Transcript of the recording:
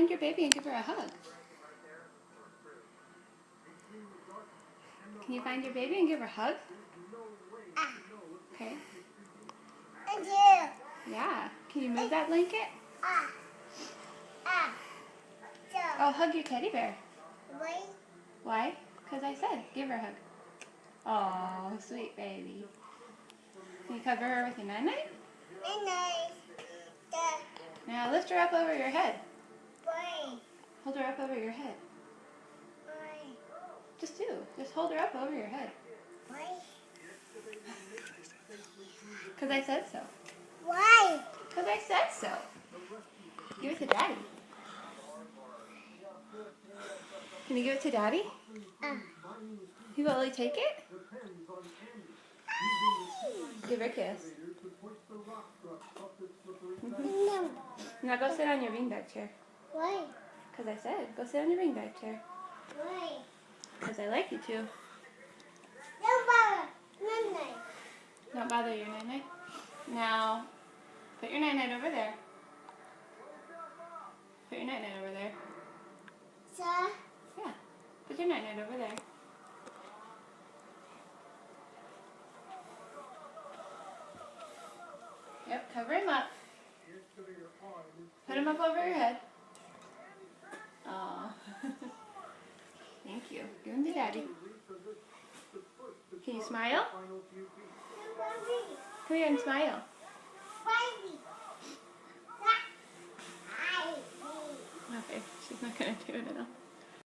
find your baby and give her a hug? Can you find your baby and give her a hug? Okay. Yeah. Can you move that blanket? Oh, hug your teddy bear. Why? Because I said, give her a hug. Oh, sweet baby. Can you cover her with your night-night? Now lift her up over your head. Hold her up over your head. Just do. Just hold her up over your head. Because I said so. Why? Because I said so. Give it to Daddy. Can you give it to Daddy? You will really take it? Give her a kiss. No. Now go sit on your beanbag chair. Why? Because I said, go sit on your beanbag chair. Why? Because I like you to. Don't bother. Night-night. Don't bother your night-night. Now, put your night-night over there. Put your night-night over there. Sir? Yeah, put your night-night over there. Yep, cover him up. Put him up over your head. Aw. Thank you. Give him to Daddy. Can you smile? Come here and smile. Okay, she's not going to do it at all.